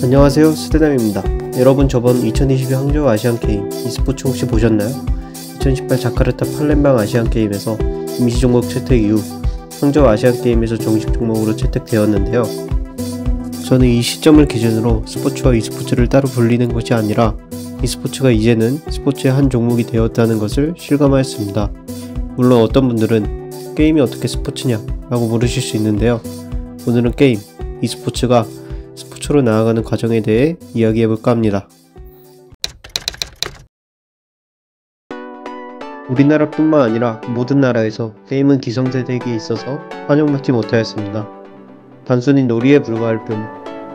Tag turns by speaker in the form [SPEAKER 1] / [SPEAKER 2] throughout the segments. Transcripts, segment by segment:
[SPEAKER 1] 안녕하세요, 스테담입니다. 여러분, 저번 2022 항저우 아시안게임 e스포츠 혹시 보셨나요? 2018 자카르타 팔렘방 아시안게임에서 임시 종목 채택 이후 항저우 아시안게임에서 정식 종목으로 채택되었는데요. 저는 이 시점을 기준으로 스포츠와 e스포츠를 따로 분리는 것이 아니라 e스포츠가 이제는 스포츠의 한 종목이 되었다는 것을 실감하였습니다. 물론 어떤 분들은 게임이 어떻게 스포츠냐 라고 물으실 수 있는데요. 오늘은 게임, e스포츠가 스포츠로 나아가는 과정에 대해 이야기해볼까 합니다. 우리나라뿐만 아니라 모든 나라에서 게임은 기성세대에게 있어서 환영받지 못하였습니다. 단순히 놀이에 불과할 뿐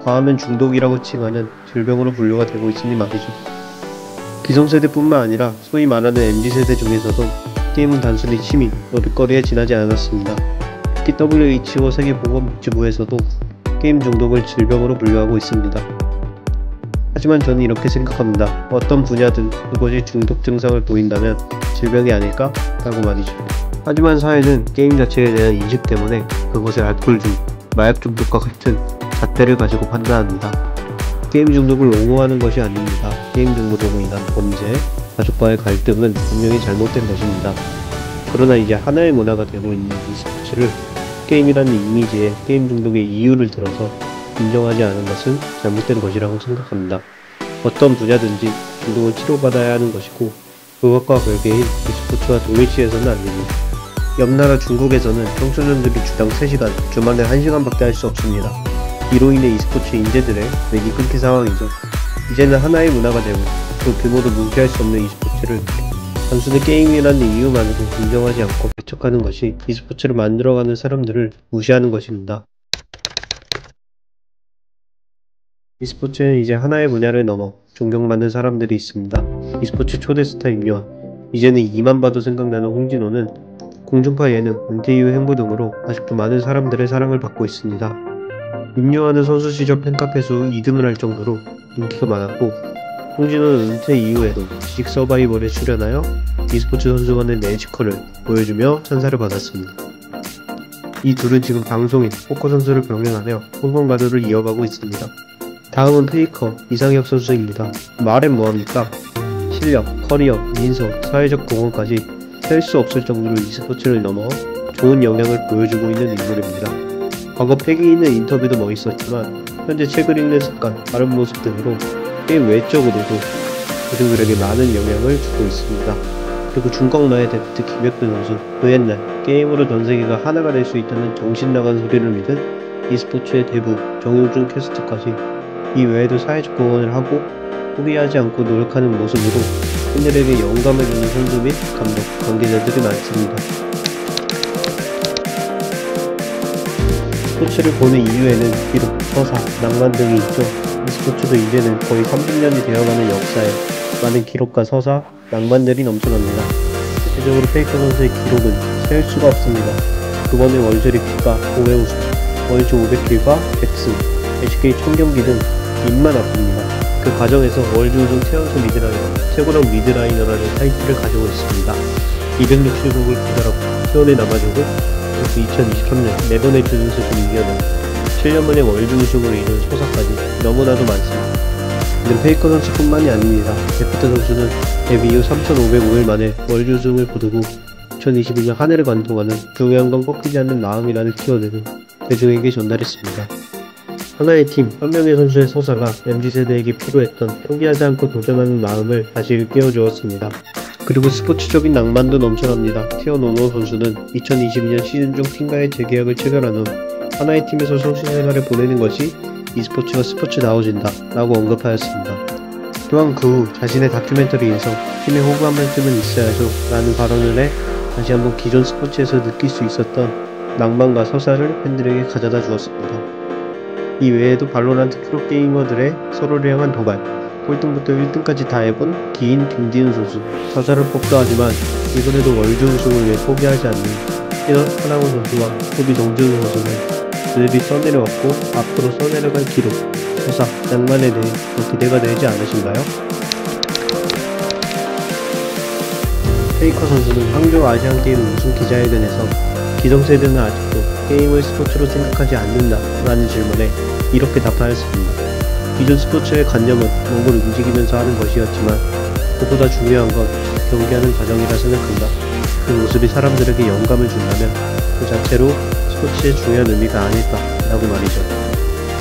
[SPEAKER 1] 과하면 중독이라고 칭하는 질병으로 분류가 되고 있으니 말이죠. 기성세대뿐만 아니라 소위 말하는 MZ세대 중에서도 게임은 단순히 취미, 놀이거리에 지나지 않았습니다. 특히 WHO 세계보건복지부에서도 게임 중독을 질병으로 분류하고 있습니다. 하지만 저는 이렇게 생각합니다. 어떤 분야든 그것이 중독 증상을 보인다면 질병이 아닐까? 라고 말이죠. 하지만 사회는 게임 자체에 대한 인식 때문에 그것을 알코올 중, 마약 중독과 같은 잣대를 가지고 판단합니다. 게임 중독을 옹호하는 것이 아닙니다. 게임 중독으로 인한 범죄, 가족과의 갈등은 분명히 잘못된 것입니다. 그러나 이제 하나의 문화가 되고 있는 e스포츠를 게임이라는 이미지에 게임 중독의 이유를 들어서 인정하지 않은 것은 잘못된 것이라고 생각합니다. 어떤 분야든지 중독은 치료받아야 하는 것이고 그것과 별개인 e스포츠와 동일시해서는 안 됩니다. 옆나라 중국에서는 청소년들이 주당 3시간, 주말에 1시간밖에 할 수 없습니다. 이로 인해 e스포츠 인재들의 맥이 끊긴 상황이죠. 이제는 하나의 문화가 되고 그 규모도 무시할 수 없는 e스포츠를 단순히 게임이라는 이유만으로 인정하지 않고 배척하는 것이 e스포츠를 만들어가는 사람들을 무시하는 것입니다. e스포츠는 이제 하나의 분야를 넘어 존경받는 사람들이 있습니다. e스포츠 초대 스타 임요한, 이제는 이만 봐도 생각나는 홍진호는 공중파 예능, 은퇴 이후 행보 등으로 아직도 많은 사람들의 사랑을 받고 있습니다. 임요한은 선수 시절 팬카페 수 2등을 할 정도로 인기가 많았고 홍진호는 은퇴 이후에도 지식 서바이벌에 출연하여 e스포츠 선수간의 매지컬을 보여주며 찬사를 받았습니다. 이 둘은 지금 방송인, 포커 선수를 병행하며 홍콩 가도를 이어가고 있습니다. 다음은 페이커, 이상혁 선수입니다. 말은 뭐합니까? 실력, 커리어, 인성, 사회적 공헌까지 셀 수 없을 정도로 e스포츠를 넘어 좋은 영향을 보여주고 있는 인물입니다. 과거 패기 있는 인터뷰도 멋있었지만 현재 책을 읽는 습관, 다른 모습 등으로 게임 외적으로도 그들에게 많은 영향을 주고 있습니다. 그리고 중꺾나의 데프트 김혁근 선수, 그 옛날 게임으로 전세계가 하나가 될 수 있다는 정신나간 소리를 믿은 e스포츠의 대부 정용준 캐스터까지 이 외에도 사회적 공헌을 하고 포기하지 않고 노력하는 모습으로 팬들에게 영감을 주는 선수 및 감독, 관계자들이 많습니다. 스포츠를 보는 이유에는 비록 서사, 낭만 등이 있죠. e스포츠도 이제는 거의 30년이 되어가는 역사에 많은 기록과 서사, 낭만들이 넘쳐납니다. 대표적으로 페이커 선수의 기록은 세울 수가 없습니다. 두번의 월드 리피가 5회 우승, 월드 500킬과 100승, HK 1000경기 등 입만 아픕니다. 그 과정에서 월드 우승 최연소 미드라이너, 최고령 미드라이너라는 타이틀을 가지고 있습니다. 260억을 기다렸고 수원에 남아주고 그래서 2023년 네번의 준우승을 이겨낸 7년 만에 월드 우승으로 이룬 소사까지 너무나도 많습니다. 이는 페이커 선수뿐만이 아닙니다. 데프트 선수는 데뷔 이후 3,505일 만에 월드 우승을 거두고 2022년 한 해를 관통하는 중요한 건 꺾이지 않는 마음이라는 키워드를 대중에게 전달했습니다. 하나의 팀, 한 명의 선수의 서사가 MZ세대에게 필요했던 포기하지 않고 도전하는 마음을 다시 일깨워주었습니다. 그리고 스포츠적인 낭만도 넘쳐납니다. 티어노노 선수는 2022년 시즌 중 팀과의 재계약을 체결한 후 하나의 팀에서 선수 생활을 보내는 것이 e스포츠가 스포츠다워진다 라고 언급하였습니다. 또한 그 후 자신의 다큐멘터리에서 팀에 호구 한 말쯤은 있어야죠 라는 발언을 해 다시 한번 기존 스포츠에서 느낄 수 있었던 낭만과 서사를 팬들에게 가져다 주었습니다. 이 외에도 발로란트 프로게이머들의 서로를 향한 도발, 꼴등부터 1등까지 다 해본 기인 김디은 선수, 사사를 뽑다 하지만 이번에도 월드 우승을 위해 포기하지 않는 하나원 선수와 호비 정준우 선수는 그들이 써내려왔고 앞으로 써내려갈 기록, 서사, 낭만에 대해 더 기대가 되지 않으신가요? 페이커 선수는 항저우 아시안게임 우승 기자회견에서 기성세대는 아직도 게임을 스포츠로 생각하지 않는다 라는 질문에 이렇게 답하였습니다. 기존 스포츠의 관념은 몸을 움직이면서 하는 것이었지만 그보다 중요한 건 경기하는 과정이라 생각한다. 그 모습이 사람들에게 영감을 준다면 그 자체로 스포츠의 중요한 의미가 아닐까라고 말이죠.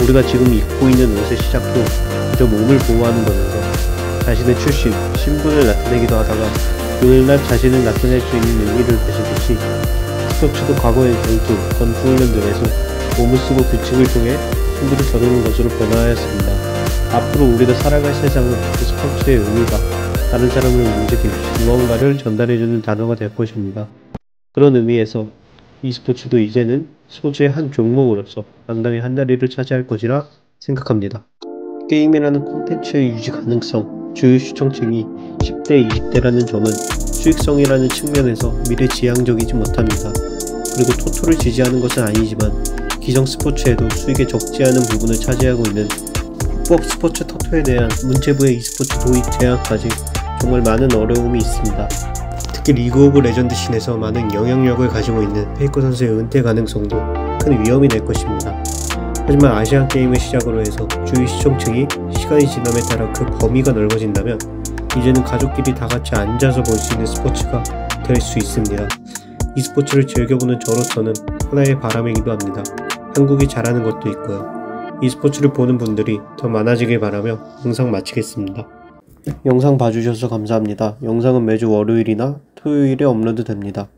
[SPEAKER 1] 우리가 지금 입고 있는 옷의 시작도 그저 몸을 보호하는 거면서 자신의 출신, 신분을 나타내기도 하다가 오늘날 자신을 나타낼 수 있는 의미를 가지듯이 스포츠도 과거의 전투, 전투훈련들에서 몸을 쓰고 규칙을 통해 승부를 겨루는 것으로 변화하였습니다. 앞으로 우리가 살아갈 세상은 그 스포츠의 의미가 다른 사람을 움직일 무언가를 전달해주는 단어가 될 것입니다. 그런 의미에서 e스포츠도 이제는 스포츠의 한 종목으로서 당당히 한 자리를 차지할 것이라 생각합니다. 게임이라는 콘텐츠의 유지 가능성, 주요 시청층이 10대, 20대라는 점은 수익성이라는 측면에서 미래지향적이지 못합니다. 그리고 토토를 지지하는 것은 아니지만 기성 스포츠에도 수익의 적지 않은 부분을 차지하고 있는 합법 스포츠 토토에 대한 문체부의 e스포츠 도입 제한까지 정말 많은 어려움이 있습니다. 특히 리그 오브 레전드 씬에서 많은 영향력을 가지고 있는 페이커 선수의 은퇴 가능성도 큰 위험이 될 것입니다. 하지만 아시안 게임을 시작으로 해서 주요 시청층이 시간이 지남에 따라 그 범위가 넓어진다면 이제는 가족끼리 다 같이 앉아서 볼 수 있는 스포츠가 될 수 있습니다. e스포츠를 즐겨보는 저로서는 하나의 바람이기도 합니다. 한국이 잘하는 것도 있고요. e스포츠를 보는 분들이 더 많아지길 바라며 영상 마치겠습니다. 영상 봐주셔서 감사합니다. 영상은 매주 월요일이나 토요일에 업로드 됩니다.